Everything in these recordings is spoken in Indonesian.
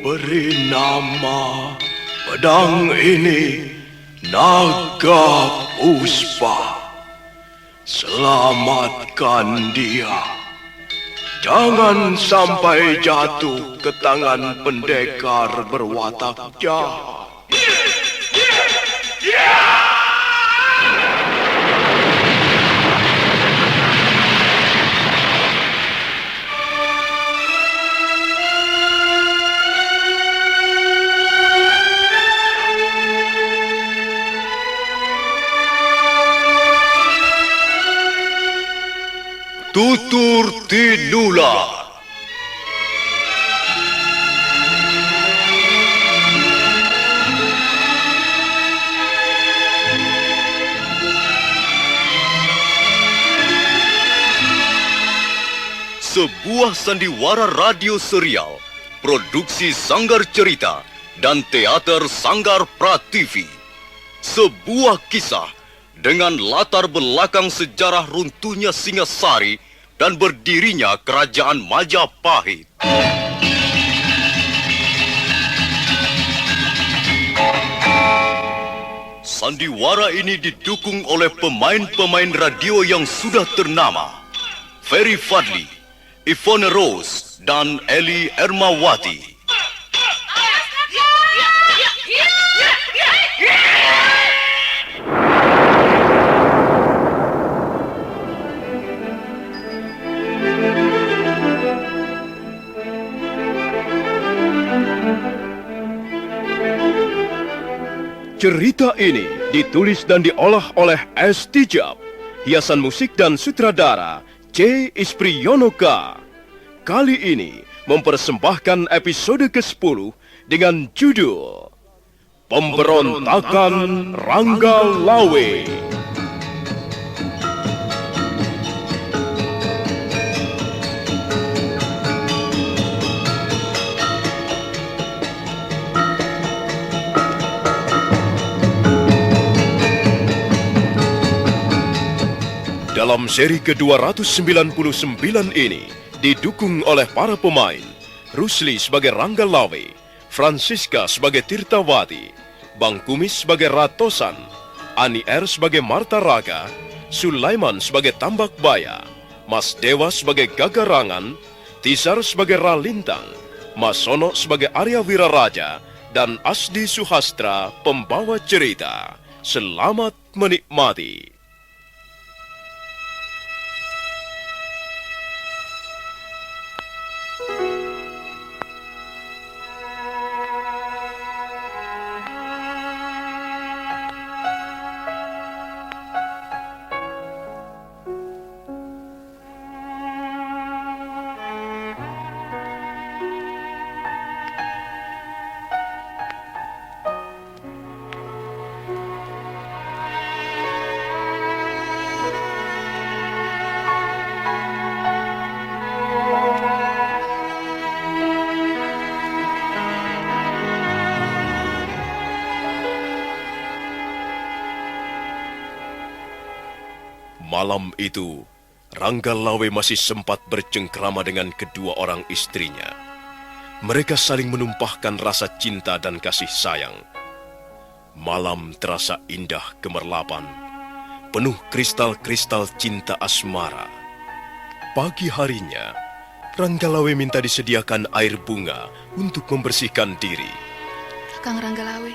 beri nama pedang ini Naga Puspa. Selamatkan dia. Jangan sampai jatuh ke tangan pendekar berwatak jahat. Tutur Tinula. Sebuah sandiwara radio serial, produksi Sanggar Cerita dan Teater Sanggar Prativi. Sebuah kisah dengan latar belakang sejarah runtuhnya Singasari dan berdirinya Kerajaan Majapahit. Sandiwara ini didukung oleh pemain-pemain radio yang sudah ternama. Ferry Fadli, Ivone Rose, dan Eli Ermawati. Cerita ini ditulis dan diolah oleh S. Tijab, hiasan musik dan sutradara C. Isprionoka. Kali ini mempersembahkan episode ke-10 dengan judul Pemberontakan Rangga Lawe. Dalam seri ke-299 ini didukung oleh para pemain Rusli sebagai Rangga Lawe, Francisca sebagai Tirtawati, Bang Kumis sebagai Ratosan, Ani R sebagai Marta Raga, Sulaiman sebagai Tambak Baya, Mas Dewa sebagai Gagarangan, Tisar sebagai Ralintang, Mas Sono sebagai Arya Wiraraja, dan Asdi Suhastra pembawa cerita. Selamat menikmati. Malam itu, Rangga Lawe masih sempat bercengkrama dengan kedua orang istrinya. Mereka saling menumpahkan rasa cinta dan kasih sayang. Malam terasa indah gemerlapan, penuh kristal-kristal cinta asmara. Pagi harinya, Rangga Lawe minta disediakan air bunga untuk membersihkan diri. Kakang Rangga Lawe,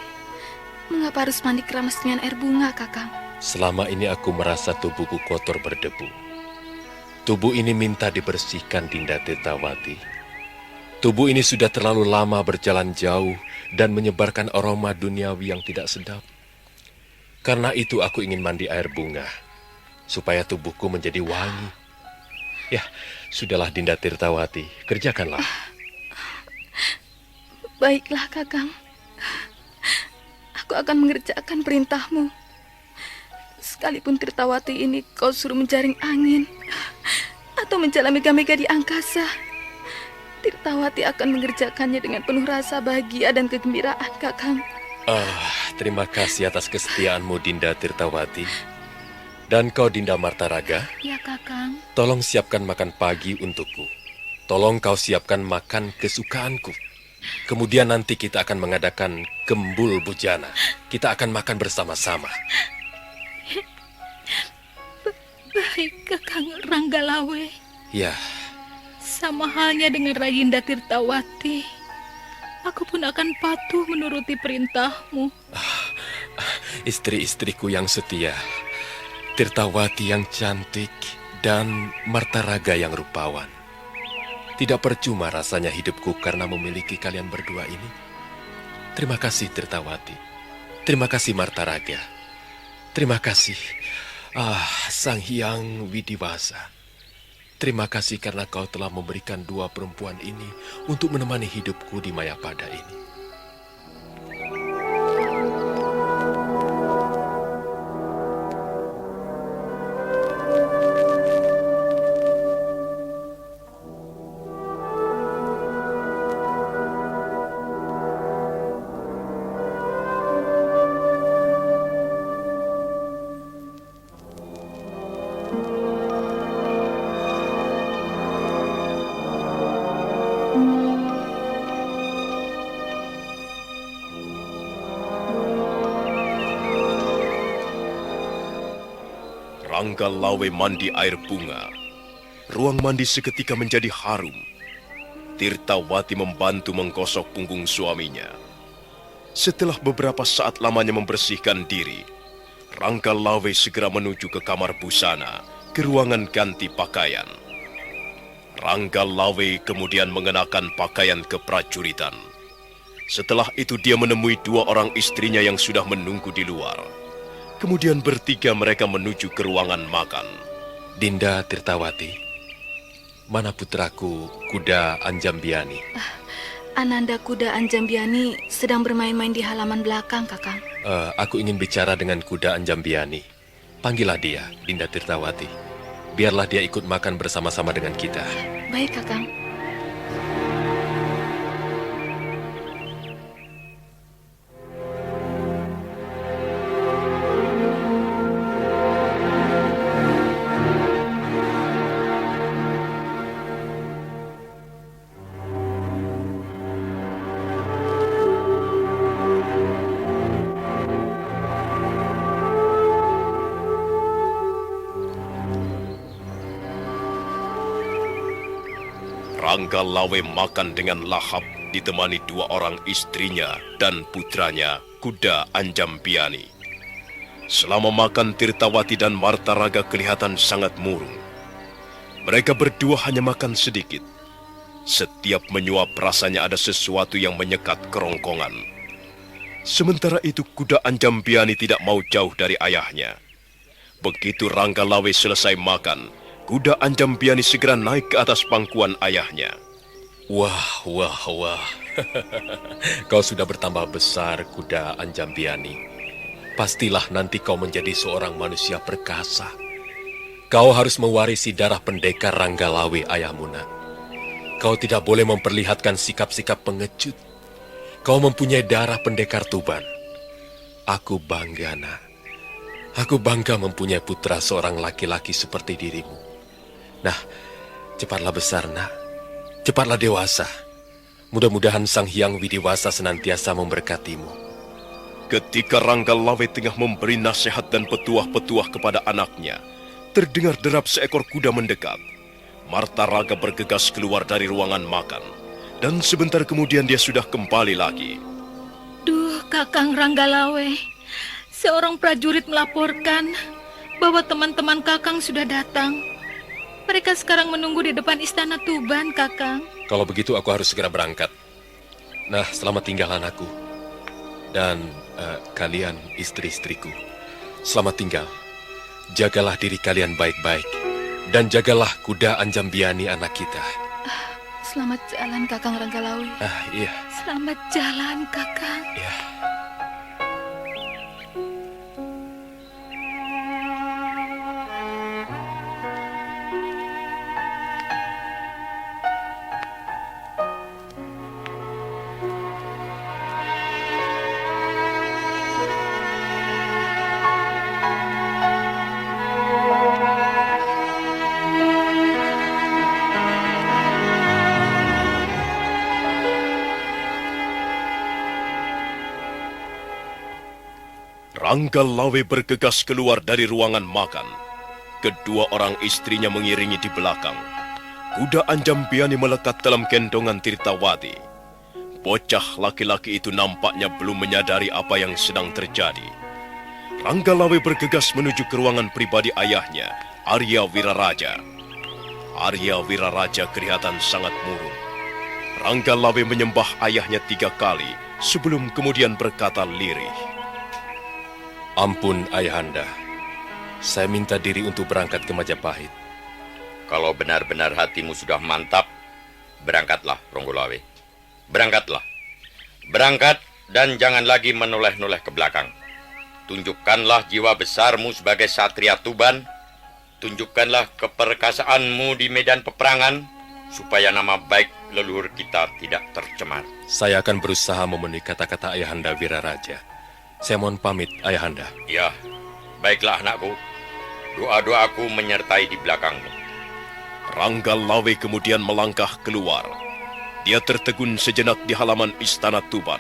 mengapa harus mandi keramas dengan air bunga, Kakang? Selama ini aku merasa tubuhku kotor berdebu. Tubuh ini minta dibersihkan, Dinda Tirtawati. Tubuh ini sudah terlalu lama berjalan jauh dan menyebarkan aroma duniawi yang tidak sedap. Karena itu aku ingin mandi air bunga, supaya tubuhku menjadi wangi. Ya, sudahlah Dinda Tirtawati, kerjakanlah. Baiklah, Kakang. Aku akan mengerjakan perintahmu. Sekalipun Tirtawati ini kau suruh menjaring angin atau menjala mega-mega di angkasa, Tirtawati akan mengerjakannya dengan penuh rasa bahagia dan kegembiraan, Kakang. Terima kasih atas kesetiaanmu, Dinda Tirtawati. Dan kau, Dinda Marta Raga. Ya, Kakang. Tolong siapkan makan pagi untukku. Tolong kau siapkan makan kesukaanku. Kemudian nanti kita akan mengadakan gembul bujana. Kita akan makan bersama-sama. Baik, Kakang Ranggalawe. Ya, Sama halnya dengan Rayinda Tirtawati. Aku pun akan patuh menuruti perintahmu. istri-istriku yang setia. Tirtawati yang cantik dan Martaraga yang rupawan. Tidak percuma rasanya hidupku karena memiliki kalian berdua ini. Terima kasih Tirtawati. Terima kasih Martaraga. Terima kasih Sang Hyang Widiwasa. Terima kasih karena kau telah memberikan dua perempuan ini untuk menemani hidupku di Mayapada ini. Ranggalawe mandi air bunga. Ruang mandi seketika menjadi harum. Tirtawati membantu menggosok punggung suaminya. Setelah beberapa saat lamanya membersihkan diri, Ranggalawe segera menuju ke kamar busana, ke ruangan ganti pakaian. Ranggalawe kemudian mengenakan pakaian keprajuritan. Setelah itu dia menemui dua orang istrinya yang sudah menunggu di luar. Kemudian bertiga mereka menuju ke ruangan makan. Dinda Tirtawati, mana putraku Kuda Anjambiani? Ananda Kuda Anjambiani sedang bermain-main di halaman belakang, Kakang. Aku ingin bicara dengan Kuda Anjambiani. Panggillah dia, Dinda Tirtawati. Biarlah dia ikut makan bersama-sama dengan kita. Baik, Kakang. Ranggalawe makan dengan lahap ditemani dua orang istrinya dan putranya, Kuda Anjambiani. Selama makan, Tirtawati dan Martaraga kelihatan sangat murung. Mereka berdua hanya makan sedikit. Setiap menyuap rasanya ada sesuatu yang menyekat kerongkongan. Sementara itu Kuda Anjambiani tidak mau jauh dari ayahnya. Begitu Ranggalawe selesai makan, Kuda Anjambiani segera naik ke atas pangkuan ayahnya. Wah. Kau sudah bertambah besar, Kuda Anjambiani. Pastilah nanti kau menjadi seorang manusia perkasa. Kau harus mewarisi darah pendekar Ranggalawe, ayahmu, nak. Kau tidak boleh memperlihatkan sikap-sikap pengecut. Kau mempunyai darah pendekar Tuban. Aku bangga, nak. Aku bangga mempunyai putra seorang laki-laki seperti dirimu. Nah, cepatlah besar, nak. Cepatlah dewasa. Mudah-mudahan Sang Hyang Widiwasa senantiasa memberkatimu. Ketika Ranggalawe tengah memberi nasihat dan petuah-petuah kepada anaknya, terdengar derap seekor kuda mendekat. Martaraga bergegas keluar dari ruangan makan, dan sebentar kemudian dia sudah kembali lagi. Duh, Kakang Ranggalawe. Seorang prajurit melaporkan bahwa teman-teman Kakang sudah datang. Mereka sekarang menunggu di depan istana Tuban, Kakang. Kalau begitu aku harus segera berangkat. Nah, selamat tinggal anakku. Dan kalian istri-istriku. Selamat tinggal. Jagalah diri kalian baik-baik. Dan jagalah Kuda Anjambiani anak kita. Selamat jalan, Kakang Ranggalawe. Iya. Selamat jalan, Kakang. Iya. Ranggalawe bergegas keluar dari ruangan makan. Kedua orang istrinya mengiringi di belakang. Kuda Anjambiani melekat dalam gendongan Tirtawati. Bocah laki-laki itu nampaknya belum menyadari apa yang sedang terjadi. Ranggalawe bergegas menuju ke ruangan pribadi ayahnya, Arya Wiraraja. Arya Wiraraja kelihatan sangat murung. Ranggalawe menyembah ayahnya 3 kali sebelum kemudian berkata lirih. Ampun, Ayahanda. Saya minta diri untuk berangkat ke Majapahit. Kalau benar-benar hatimu sudah mantap, berangkatlah, Ranggalawe. Berangkatlah. Berangkat dan jangan lagi menoleh-noleh ke belakang. Tunjukkanlah jiwa besarmu sebagai satria Tuban. Tunjukkanlah keperkasaanmu di medan peperangan, supaya nama baik leluhur kita tidak tercemar. Saya akan berusaha memenuhi kata-kata Ayahanda Wiraraja. Saya mohon pamit, Ayahanda. Ya, baiklah anakku. Doa-doaku menyertai di belakangmu. Ranggalawe kemudian melangkah keluar. Dia tertegun sejenak di halaman istana Tuban.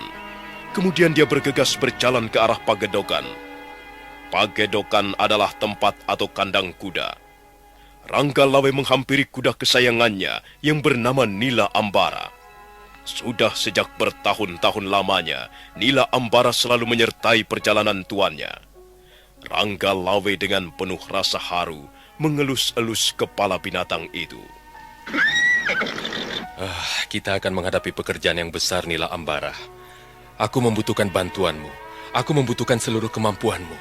Kemudian dia bergegas berjalan ke arah Pagedokan. Pagedokan adalah tempat atau kandang kuda. Ranggalawe menghampiri kuda kesayangannya yang bernama Nila Ambara. Sudah sejak bertahun-tahun lamanya, Nila Ambara selalu menyertai perjalanan tuannya. Ranggalawe dengan penuh rasa haru mengelus-elus kepala binatang itu. Kita akan menghadapi pekerjaan yang besar, Nila Ambara. Aku membutuhkan bantuanmu. Aku membutuhkan seluruh kemampuanmu.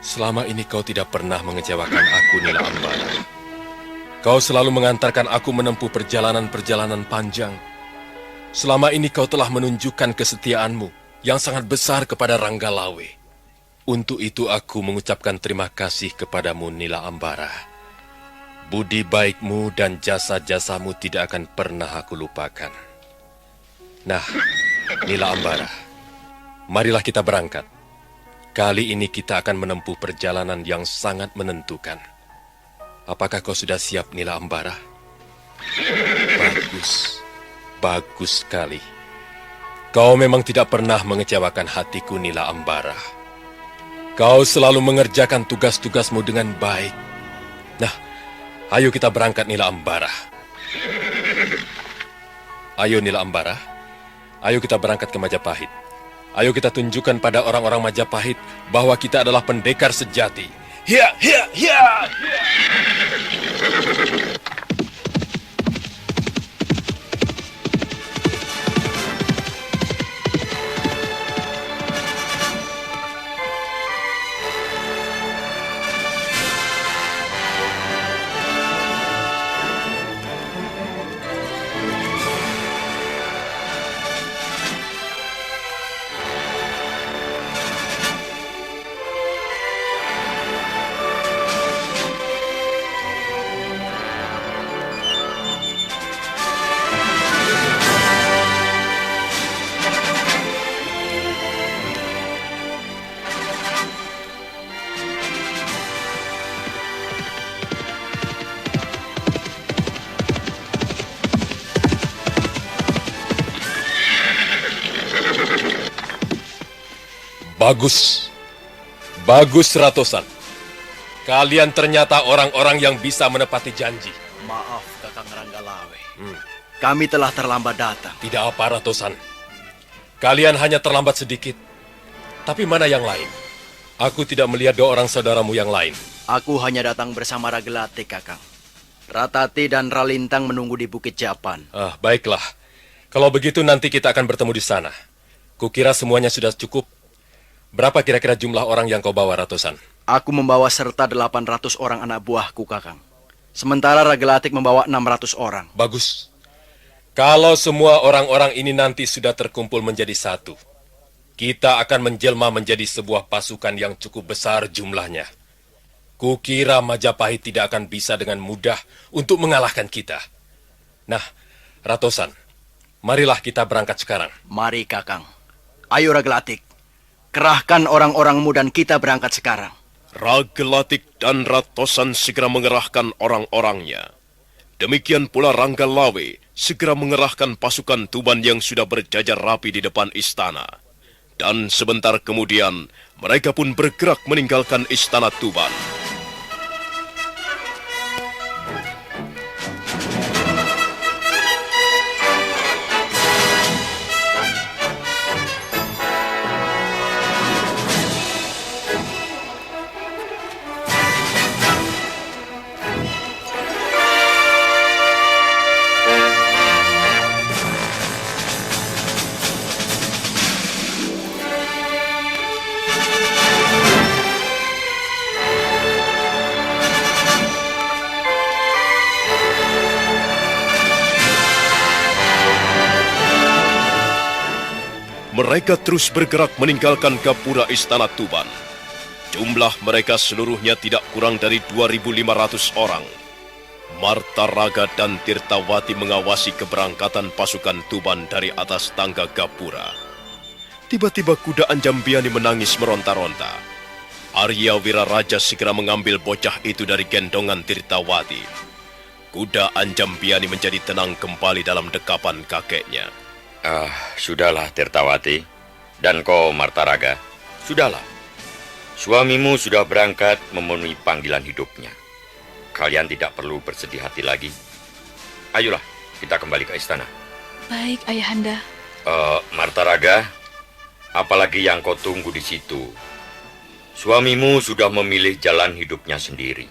Selama ini kau tidak pernah mengecewakan aku, Nila Ambara. Kau selalu mengantarkan aku menempuh perjalanan-perjalanan panjang. Selama ini kau telah menunjukkan kesetiaanmu yang sangat besar kepada Ranggalawe. Untuk itu aku mengucapkan terima kasih kepadamu, Nila Ambara. Budi baikmu dan jasa-jasamu tidak akan pernah aku lupakan. Nah, Nila Ambara, marilah kita berangkat. Kali ini kita akan menempuh perjalanan yang sangat menentukan. Apakah kau sudah siap, Nila Ambara? Bagus, bagus sekali. Kau memang tidak pernah mengecewakan hatiku, Nila Ambara. Kau selalu mengerjakan tugas-tugasmu dengan baik. Nah, ayo kita berangkat, Nila Ambara. Ayo, Nila Ambara. Ayo kita berangkat ke Majapahit. Ayo kita tunjukkan pada orang-orang Majapahit bahwa kita adalah pendekar sejati. Hiya, hiya, hiya! Bagus. Bagus, Ratosan. Kalian ternyata orang-orang yang bisa menepati janji. Maaf, Kakang Ranggalawe. Kami telah terlambat datang. Tidak apa, Ratosan. Kalian hanya terlambat sedikit. Tapi mana yang lain? Aku tidak melihat 2 orang saudaramu yang lain. Aku hanya datang bersama Ragelatik, Kakang. Ratati dan Ralintang menunggu di Bukit Japan. Baiklah. Kalau begitu nanti kita akan bertemu di sana. Kukira semuanya sudah cukup. Berapa kira-kira jumlah orang yang kau bawa, Ratosan? Aku membawa serta 800 orang anak buahku, Kakang. Sementara Ragelatik membawa 600 orang. Bagus. Kalau semua orang-orang ini nanti sudah terkumpul menjadi satu, kita akan menjelma menjadi sebuah pasukan yang cukup besar jumlahnya. Kukira Majapahit tidak akan bisa dengan mudah untuk mengalahkan kita. Nah, Ratosan, marilah kita berangkat sekarang. Mari, Kakang. Ayo, Ragelatik. Kerahkan orang-orangmu dan kita berangkat sekarang. Ragelatik dan Ratosan segera mengerahkan orang-orangnya. Demikian pula Ranggalawe segera mengerahkan pasukan Tuban yang sudah berjajar rapi di depan istana. Dan sebentar kemudian, mereka pun bergerak meninggalkan istana Tuban. Mereka terus bergerak meninggalkan gapura istana Tuban. Jumlah mereka seluruhnya tidak kurang dari 2.500 orang. Marta Raga dan Tirtawati mengawasi keberangkatan pasukan Tuban dari atas tangga gapura. Tiba-tiba kuda Anjambiani menangis meronta-ronta. Arya Wiraraja segera mengambil bocah itu dari gendongan Tirtawati. Kuda Anjambiani menjadi tenang kembali dalam dekapan kakeknya. Sudahlah Tirtawati. Dan kau Marta Raga, sudahlah. Suamimu sudah berangkat memenuhi panggilan hidupnya. Kalian tidak perlu bersedih hati lagi. Ayolah, kita kembali ke istana. Baik, Ayahanda. Marta Raga, apalagi yang kau tunggu di situ? Suamimu sudah memilih jalan hidupnya sendiri.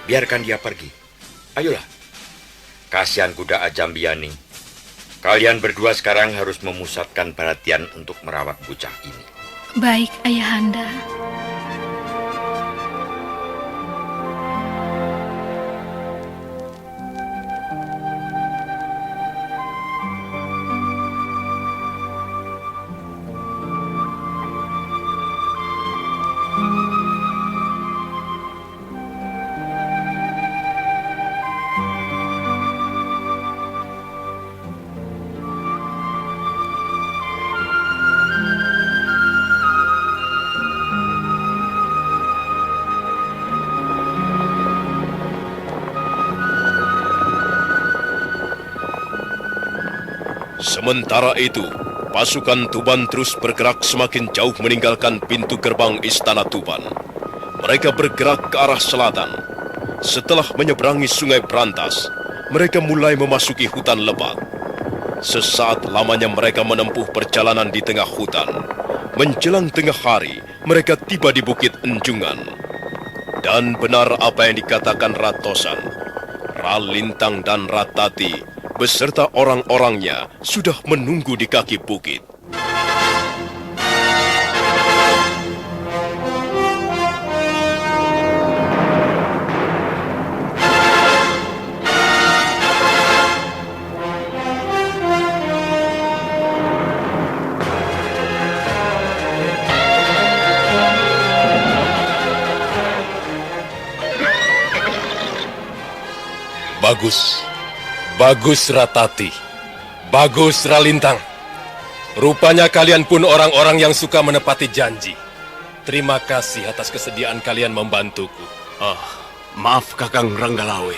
Biarkan dia pergi. Ayolah. Kasihan kuda Anjambiani. Kalian berdua sekarang harus memusatkan perhatian untuk merawat bocah ini. Baik, Ayahanda. Sementara itu, pasukan Tuban terus bergerak semakin jauh meninggalkan pintu gerbang istana Tuban. Mereka bergerak ke arah selatan. Setelah menyeberangi sungai Brantas, mereka mulai memasuki hutan lebat. Sesaat lamanya mereka menempuh perjalanan di tengah hutan. Menjelang tengah hari, mereka tiba di Bukit Enjungan. Dan benar apa yang dikatakan Ratosan. Ralintang dan Ratati beserta orang-orangnya sudah menunggu di kaki bukit. Bagus. Bagus Ratati. Bagus Ralintang. Rupanya kalian pun orang-orang yang suka menepati janji. Terima kasih atas kesediaan kalian membantuku. Maaf Kakang Ranggalawe.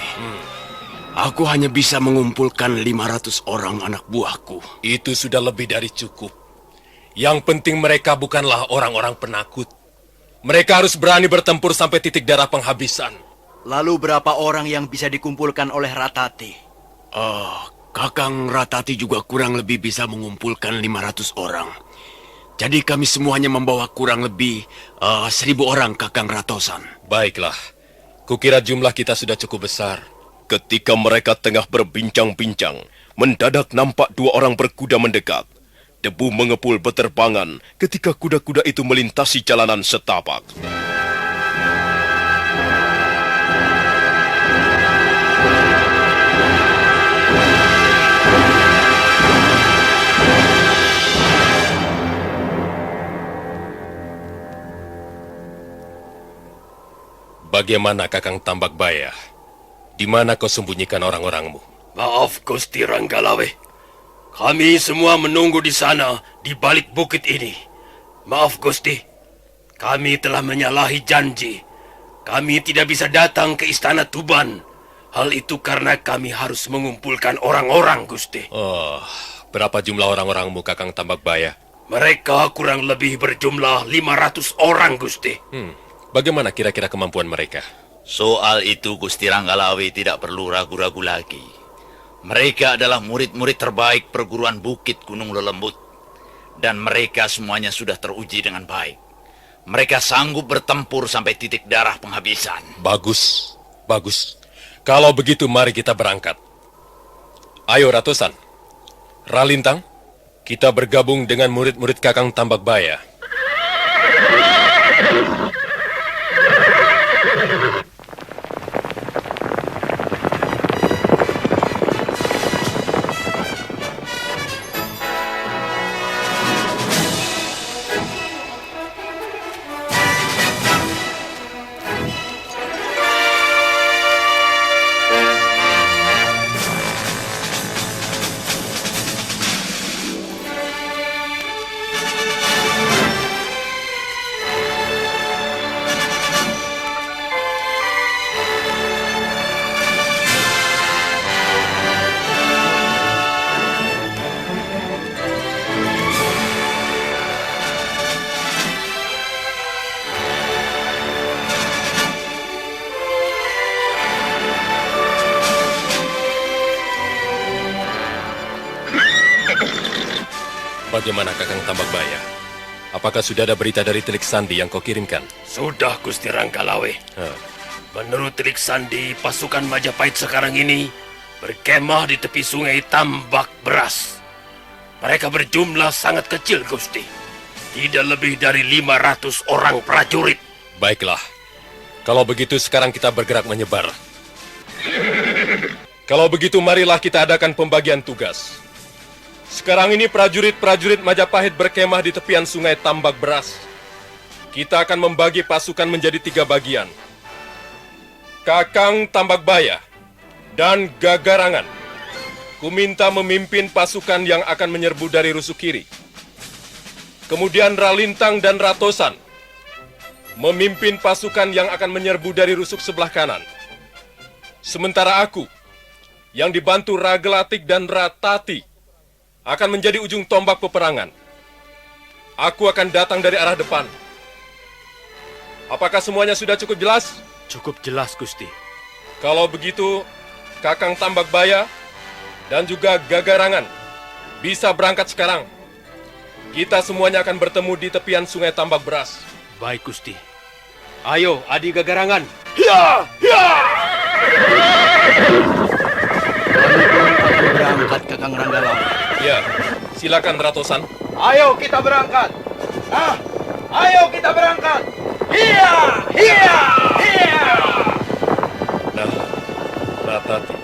Aku hanya bisa mengumpulkan 500 orang anak buahku. Itu sudah lebih dari cukup. Yang penting mereka bukanlah orang-orang penakut. Mereka harus berani bertempur sampai titik darah penghabisan. Lalu berapa orang yang bisa dikumpulkan oleh Ratati? Kakang Ratati juga kurang lebih bisa mengumpulkan 500 orang. Jadi kami semuanya membawa kurang lebih 1.000 orang Kakang Ratosan. Baiklah. Kukira jumlah kita sudah cukup besar. Ketika mereka tengah berbincang-bincang, mendadak nampak dua orang berkuda mendekat. Debu mengepul beterbangan ketika kuda-kuda itu melintasi jalanan setapak. Bagaimana Kakang Tambakbaya? Di mana kau sembunyikan orang-orangmu? Maaf Gusti Ranggalawe. Kami semua menunggu di sana, di balik bukit ini. Maaf Gusti, kami telah menyalahi janji. Kami tidak bisa datang ke istana Tuban. Hal itu karena kami harus mengumpulkan orang-orang Gusti. Berapa jumlah orang-orangmu Kakang Tambakbaya? Mereka kurang lebih berjumlah 500 orang, Gusti. Bagaimana kira-kira kemampuan mereka? Soal itu Gusti Ranggalawe tidak perlu ragu-ragu lagi. Mereka adalah murid-murid terbaik perguruan Bukit Gunung Lelembut. Dan mereka semuanya sudah teruji dengan baik. Mereka sanggup bertempur sampai titik darah penghabisan. Bagus, bagus. Kalau begitu mari kita berangkat. Ayo Ratusan, Ralintang, kita bergabung dengan murid-murid Kakang Tambakbaya. Bagaimana Kakang Tambakbaya? Apakah sudah ada berita dari Telik Sandi yang kau kirimkan? Sudah, Gusti Ranggalawe. Menurut Telik Sandi, pasukan Majapahit sekarang ini berkemah di tepi sungai Tambak Beras. Mereka berjumlah sangat kecil, Gusti. Tidak lebih dari 500 orang prajurit. Baiklah. Kalau begitu sekarang kita bergerak menyebar. Kalau begitu marilah kita adakan pembagian tugas. Sekarang ini prajurit-prajurit Majapahit berkemah di tepian sungai Tambak Beras. Kita akan membagi pasukan menjadi 3 bagian. Kakang Tambakbaya dan Gagarangan, kuminta memimpin pasukan yang akan menyerbu dari rusuk kiri. Kemudian Ralintang dan Ratosan memimpin pasukan yang akan menyerbu dari rusuk sebelah kanan. Sementara aku, yang dibantu Ragelatik dan Ratati, akan menjadi ujung tombak peperangan. Aku akan datang dari arah depan. Apakah semuanya sudah cukup jelas? Cukup jelas, Gusti. Kalau begitu, Kakang Tambakbaya dan juga Gagarangan bisa berangkat sekarang. Kita semuanya akan bertemu di tepian sungai Tambak Beras. Baik, Gusti. Ayo, Adi Gagarangan. Berangkat Kakang Ranggalawe. Ya, silakan Ratosan. Ayo kita berangkat. Ayo kita berangkat. Hiya, hiya, hiya. Nah, Ratati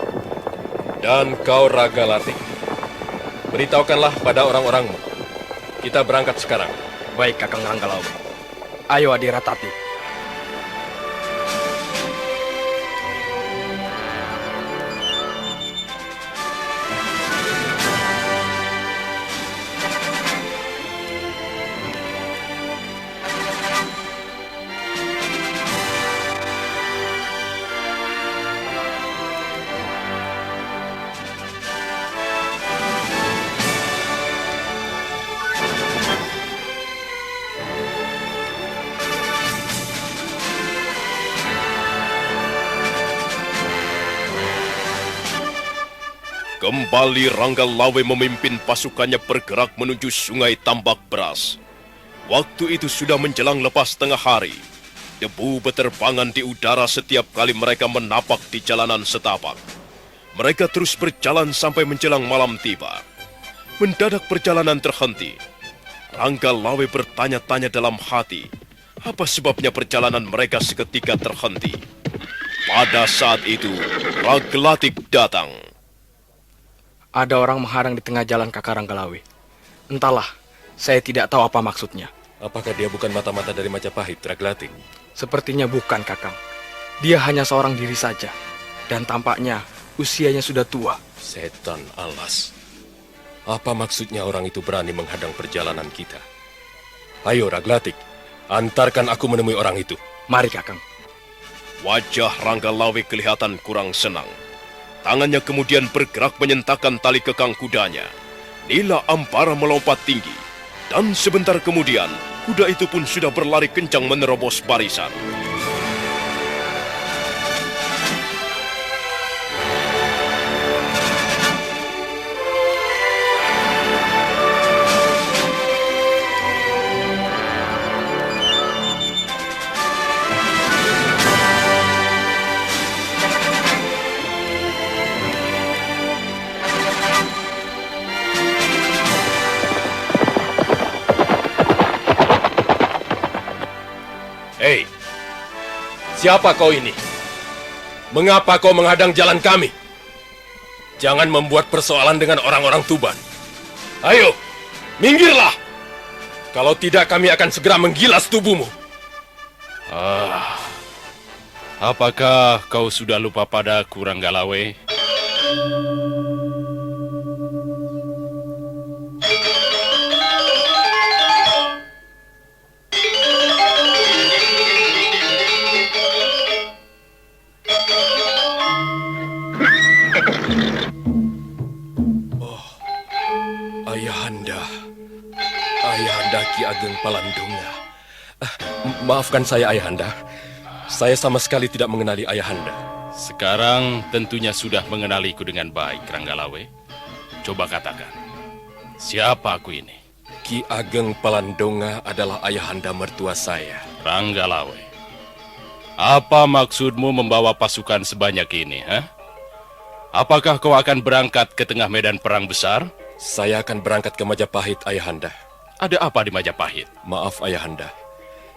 dan kau Ragalatik, beritahukanlah pada orang-orangmu. Kita berangkat sekarang. Baik Kakang Ranggalawe. Ayo Adi Ratati. Kembali Ranggalawe memimpin pasukannya bergerak menuju sungai Tambak Beras. Waktu itu sudah menjelang lepas tengah hari. Debu beterbangan di udara setiap kali mereka menapak di jalanan setapak. Mereka terus berjalan sampai menjelang malam tiba. Mendadak perjalanan terhenti. Ranggalawe bertanya-tanya dalam hati, apa sebabnya perjalanan mereka seketika terhenti. Pada saat itu, Ragelatik datang. Ada orang menghadang di tengah jalan Kakang Ranggalawe. Entahlah, saya tidak tahu apa maksudnya. Apakah dia bukan mata-mata dari Majapahit, Ragelatik? Sepertinya bukan, Kakang. Dia hanya seorang diri saja. Dan tampaknya usianya sudah tua. Setan alas. Apa maksudnya orang itu berani menghadang perjalanan kita? Ayo Ragelatik, antarkan aku menemui orang itu. Mari, Kakang. Wajah Ranggalawe kelihatan kurang senang. Tangannya kemudian bergerak menyentakkan tali kekang kudanya. Nila Ampara melompat tinggi. Dan sebentar kemudian, kuda itu pun sudah berlari kencang menerobos barisan. Hei, siapa kau ini? Mengapa kau menghadang jalan kami? Jangan membuat persoalan dengan orang-orang Tuban. Ayo, minggirlah! Kalau tidak, kami akan segera menggilas tubuhmu. Apakah kau sudah lupa padaku, Ranggalawe? Ayahanda Ki Ageng Palandonga. Maafkan saya, Ayahanda. Saya sama sekali tidak mengenali Ayahanda. Sekarang tentunya sudah mengenaliku dengan baik, Ranggalawe. Coba katakan, siapa aku ini? Ki Ageng Palandonga adalah Ayahanda mertua saya. Ranggalawe, apa maksudmu membawa pasukan sebanyak ini, ha? Apakah kau akan berangkat ke tengah medan perang besar? Saya akan berangkat ke Majapahit, Ayahanda. Ada apa di Majapahit? Maaf, Ayahanda.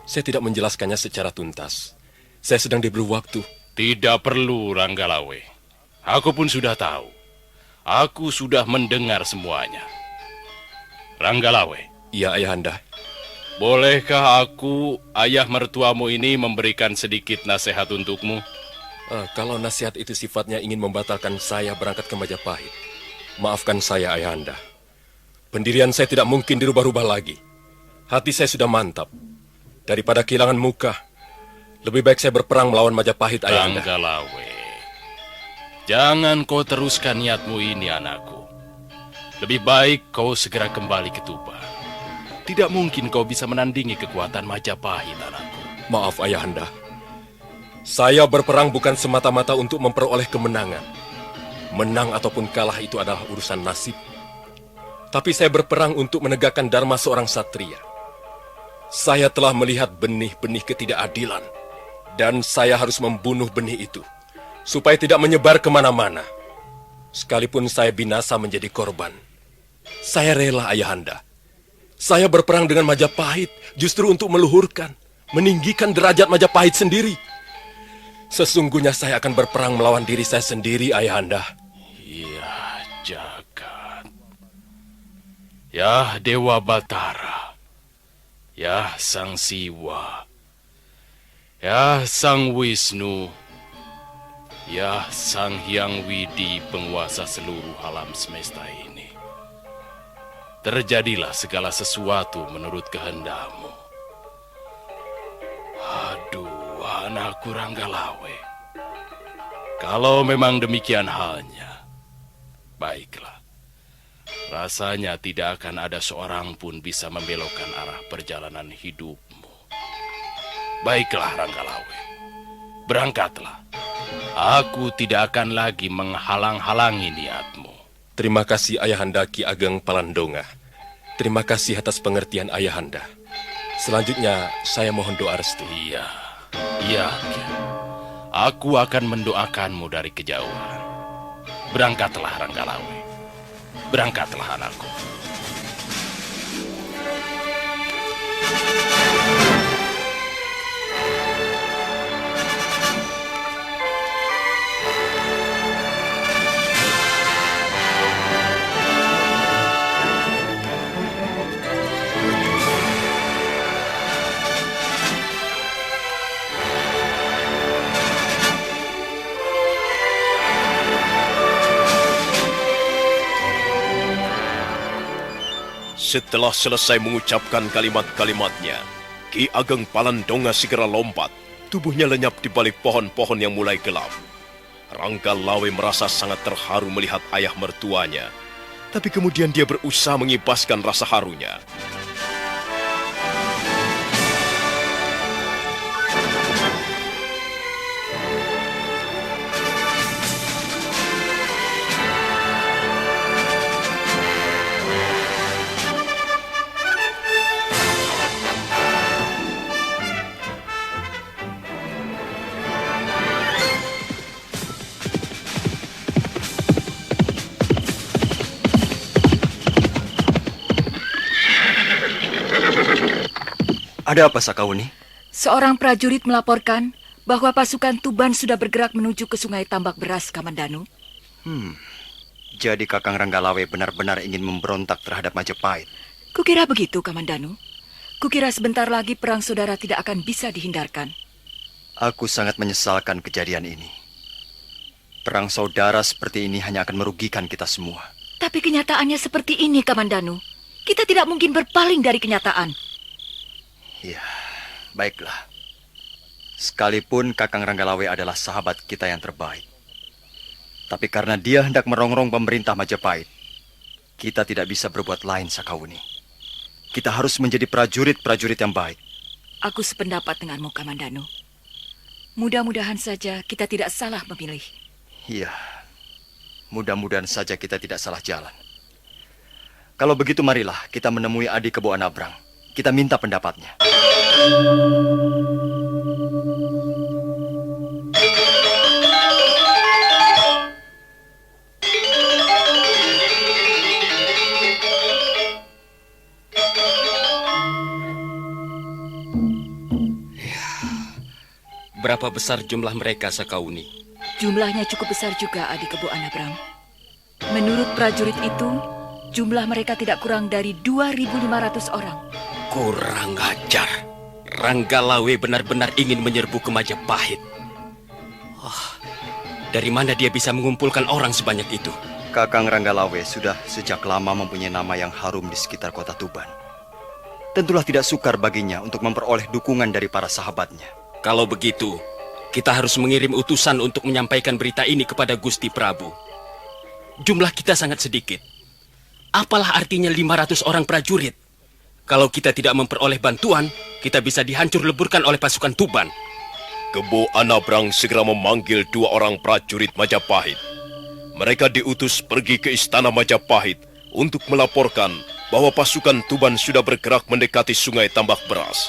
Saya tidak menjelaskannya secara tuntas. Saya sedang diberi waktu. Tidak perlu, Ranggalawe. Aku pun sudah tahu. Aku sudah mendengar semuanya. Ranggalawe. Iya, Ayahanda. Bolehkah aku, ayah mertuamu ini, memberikan sedikit nasihat untukmu? Kalau nasihat itu sifatnya ingin membatalkan saya berangkat ke Majapahit, maafkan saya, Ayahanda. Pendirian saya tidak mungkin dirubah-rubah lagi. Hati saya sudah mantap. Daripada kehilangan muka, lebih baik saya berperang melawan Majapahit, Ayahanda. Ranggalawe, jangan kau teruskan niatmu ini, anakku. Lebih baik kau segera kembali ke Tuban. Tidak mungkin kau bisa menandingi kekuatan Majapahit, anakku. Maaf, Ayahanda. Saya berperang bukan semata-mata untuk memperoleh kemenangan. Menang ataupun kalah itu adalah urusan nasib. Tapi saya berperang untuk menegakkan dharma seorang satria. Saya telah melihat benih-benih ketidakadilan. Dan saya harus membunuh benih itu, supaya tidak menyebar kemana-mana. Sekalipun saya binasa menjadi korban, saya rela, Ayahanda. Saya berperang dengan Majapahit justru untuk meluhurkan, meninggikan derajat Majapahit sendiri. Sesungguhnya saya akan berperang melawan diri saya sendiri, Ayahanda. Ya, Jagat. Ya, Dewa Batara. Ya, Sang Siwa. Ya, Sang Wisnu. Ya, Sang Hyang Widi, penguasa seluruh alam semesta ini. Terjadilah segala sesuatu menurut kehendakmu. Aduh, anakku Ranggalawe. Kalau memang demikian halnya, baiklah. Rasanya tidak akan ada seorang pun bisa membelokkan arah perjalanan hidupmu. Baiklah, Ranggalawe. Berangkatlah. Aku tidak akan lagi menghalang-halangi niatmu. Terima kasih, Ayahanda Ki Ageng Palandonga. Terima kasih atas pengertian Ayahanda. Selanjutnya, saya mohon doa restu. Iya, Ki. Aku akan mendoakanmu dari kejauhan. Berangkatlah, Ranggalawe. Berangkatlah, anakku. Setelah selesai mengucapkan kalimat-kalimatnya, Ki Ageng Palandonga segera lompat. Tubuhnya lenyap di balik pohon-pohon yang mulai gelap. Ranggalawe merasa sangat terharu melihat ayah mertuanya. Tapi kemudian dia berusaha mengibaskan rasa harunya. Ada apa, Sakauni? Seorang prajurit melaporkan bahwa pasukan Tuban sudah bergerak menuju ke Sungai Tambak Beras, Kamandanu. Jadi Kakang Ranggalawe benar-benar ingin memberontak terhadap Majapahit. Kukira begitu, Kamandanu. Kukira sebentar lagi perang saudara tidak akan bisa dihindarkan. Aku sangat menyesalkan kejadian ini. Perang saudara seperti ini hanya akan merugikan kita semua. Tapi kenyataannya seperti ini, Kamandanu. Kita tidak mungkin berpaling dari kenyataan. Ya, baiklah. Sekalipun Kakang Ranggalawe adalah sahabat kita yang terbaik. Tapi karena dia hendak merongrong pemerintah Majapahit, kita tidak bisa berbuat lain, Sakauni. Kita harus menjadi prajurit-prajurit yang baik. Aku sependapat denganmu, Kamandanu. Mudah-mudahan saja kita tidak salah memilih. Iya, mudah-mudahan saja kita tidak salah jalan. Kalau begitu marilah kita menemui Adi Kebo Anabrang. Kita minta pendapatnya. Berapa besar jumlah mereka, Sakauni? Jumlahnya cukup besar juga, Adi Kebo Anabrang. Menurut prajurit itu, jumlah mereka tidak kurang dari 2.500 orang. Kurang ajar. Ranggalawe benar-benar ingin menyerbu ke Majapahit. Dari mana dia bisa mengumpulkan orang sebanyak itu? Kakang Ranggalawe sudah sejak lama mempunyai nama yang harum di sekitar kota Tuban. Tentulah tidak sukar baginya untuk memperoleh dukungan dari para sahabatnya. Kalau begitu, kita harus mengirim utusan untuk menyampaikan berita ini kepada Gusti Prabu. Jumlah kita sangat sedikit. Apalah artinya 500 orang prajurit? Kalau kita tidak memperoleh bantuan, kita bisa dihancur leburkan oleh pasukan Tuban. Kebo Anabrang segera memanggil 2 orang prajurit Majapahit. Mereka diutus pergi ke istana Majapahit untuk melaporkan bahwa pasukan Tuban sudah bergerak mendekati Sungai Tambak Beras.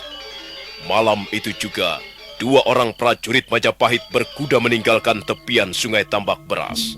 Malam itu juga, 2 orang prajurit Majapahit berkuda meninggalkan tepian Sungai Tambak Beras.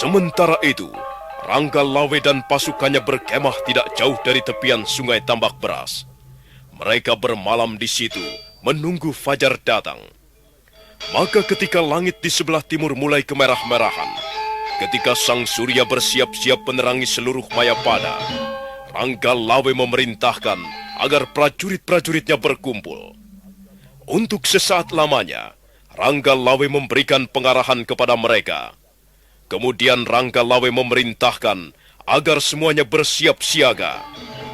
Sementara itu, Ranggalawe dan pasukannya berkemah tidak jauh dari tepian Sungai Tambak Beras. Mereka bermalam di situ, menunggu fajar datang. Maka ketika langit di sebelah timur mulai kemerah-merahan, ketika sang surya bersiap-siap menerangi seluruh Mayapada, Ranggalawe memerintahkan agar prajurit-prajuritnya berkumpul. Untuk sesaat lamanya, Ranggalawe memberikan pengarahan kepada mereka. Kemudian Ranggalawe memerintahkan agar semuanya bersiap siaga.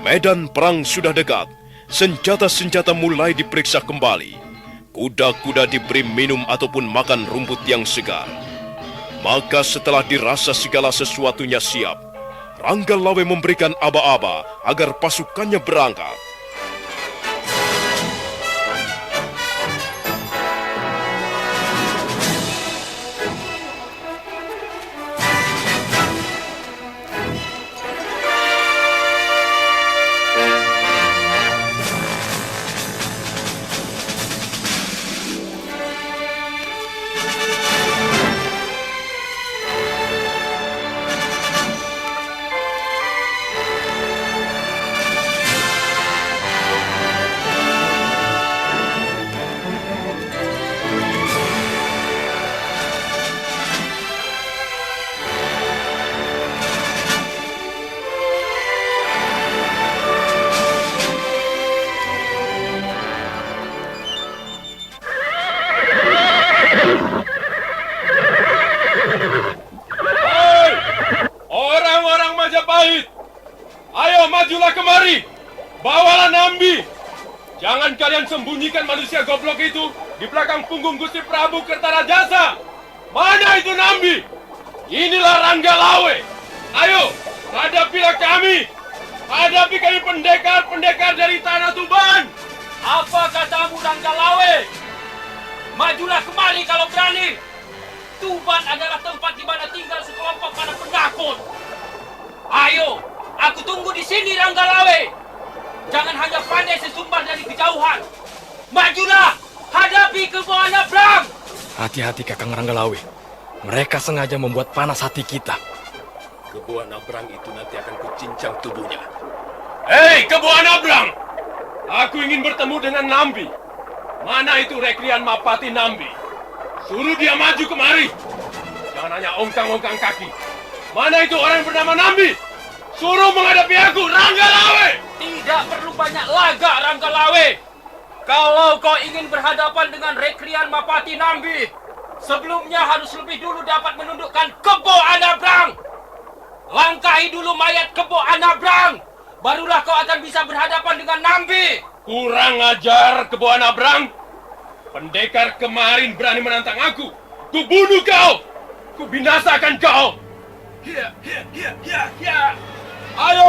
Medan perang sudah dekat. Senjata-senjata mulai diperiksa kembali. Kuda-kuda diberi minum ataupun makan rumput yang segar. Maka setelah dirasa segala sesuatunya siap, Ranggalawe memberikan aba-aba agar pasukannya berangkat. majulah kemari. Bawalah Nambi. Jangan kalian sembunyikan manusia goblok itu di belakang punggung Gusti Prabu Kertarajasa. Mana itu Nambi? Inilah Ranggalawe. Ayo, hadapilah kami. Hadapi kami pendekar-pendekar dari tanah Tuban. Apa katamu, Ranggalawe? Majulah kemari kalau berani. Tuban adalah tempat di mana tinggal sekelompok para penakut. Ayo, aku tunggu di sini, Ranggalawe. Jangan hanya pandai sesumbar dari kejauhan. Majulah, hadapi Kebo Anabrang. Hati-hati Kakang Ranggalawe. Mereka sengaja membuat panas hati kita. Kebo Anabrang itu nanti akan kucincang tubuhnya. Hei, Kebo Anabrang! Aku ingin bertemu dengan Nambi. Mana itu Reklian Mapati Nambi? Suruh dia maju kemari. Jangan hanya ongkang-ongkang kaki. Mana itu orang yang bernama Nambi? Suruh menghadapi aku, Ranggalawe! Tidak perlu banyak laga, Ranggalawe. Kalau kau ingin berhadapan dengan Reklian Mapati Nambi, sebelumnya harus lebih dulu dapat menundukkan Kebo Anabrang. Langkahi dulu mayat Kebo Anabrang. Barulah kau akan bisa berhadapan dengan Nambi. Kurang ajar, Kebo Anabrang. Pendekar kemarin berani menantang aku. Ku bunuh kau. Ku binasakan kau. Ayo,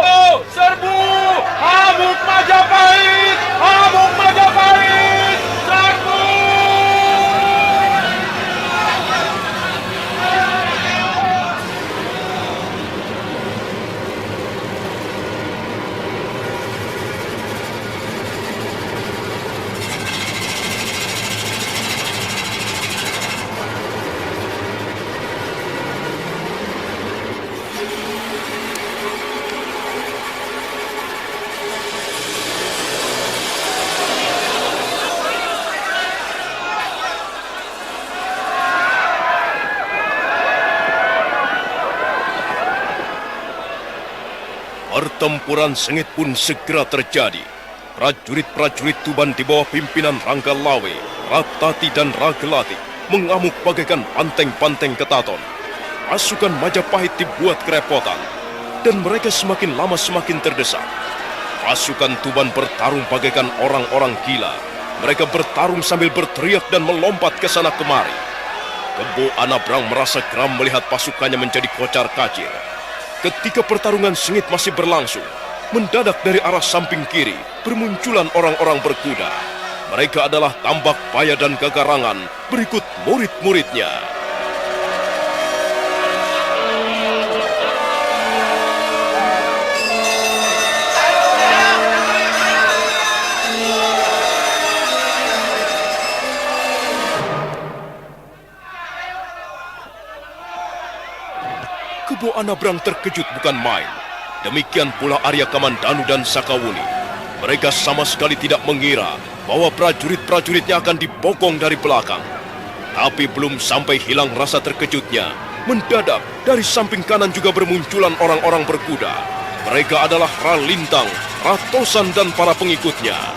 serbu! Hamuk Majapahit! Hamuk Majapahit! Serbu! Pertempuran sengit pun segera terjadi. Prajurit-prajurit Tuban di bawah pimpinan Ranggalawe, Ratati dan Ragelati mengamuk bagaikan panteng-panteng ketaton. Pasukan Majapahit dibuat kerepotan, dan mereka semakin lama semakin terdesak. Pasukan Tuban bertarung bagaikan orang-orang gila. Mereka bertarung sambil berteriak dan melompat ke sana kemari. Kebo Anabrang merasa geram melihat pasukannya menjadi kocar-kacir. Ketika pertarungan sengit masih berlangsung, mendadak dari arah samping kiri bermunculan orang-orang berkuda. Mereka adalah Tambak Paya dan Gagarangan berikut murid-muridnya. Kebo Anabrang terkejut bukan main. Demikian pula Arya Kamandanu dan Sakawuni. Mereka sama sekali tidak mengira bahwa prajurit-prajuritnya akan dibokong dari belakang. Tapi belum sampai hilang rasa terkejutnya, mendadak dari samping kanan juga bermunculan orang-orang berkuda. Mereka adalah Ralintang, Ratosan dan para pengikutnya.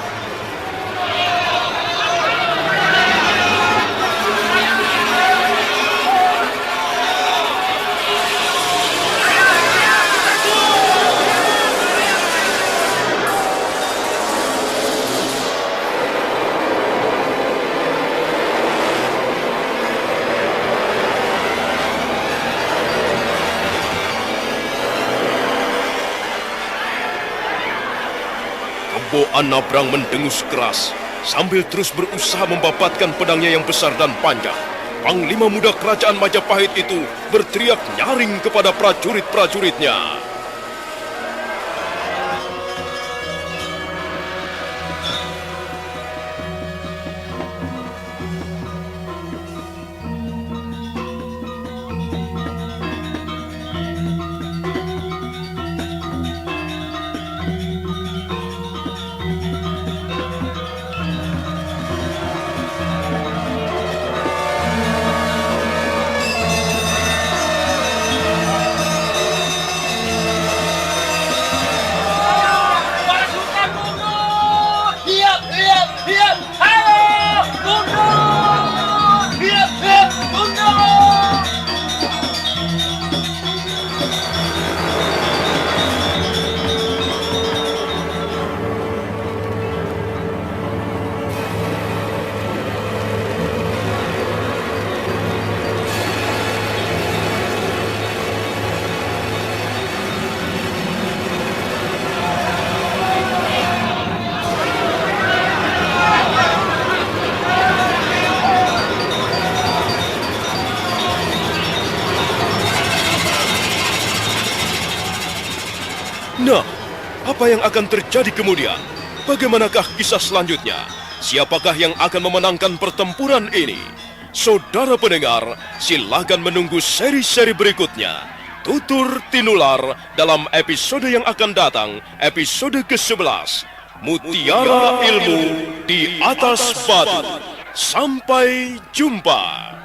Kebo Anabrang mendengus keras sambil terus berusaha membabatkan pedangnya yang besar dan panjang. Panglima muda kerajaan Majapahit itu berteriak nyaring kepada prajurit-prajuritnya. Nah, apa yang akan terjadi kemudian? Bagaimanakah kisah selanjutnya? Siapakah yang akan memenangkan pertempuran ini? Saudara pendengar, silakan menunggu seri-seri berikutnya. Tutur Tinular dalam episode yang akan datang, episode ke-11. Mutiara Ilmu di Atas Batu. Sampai jumpa.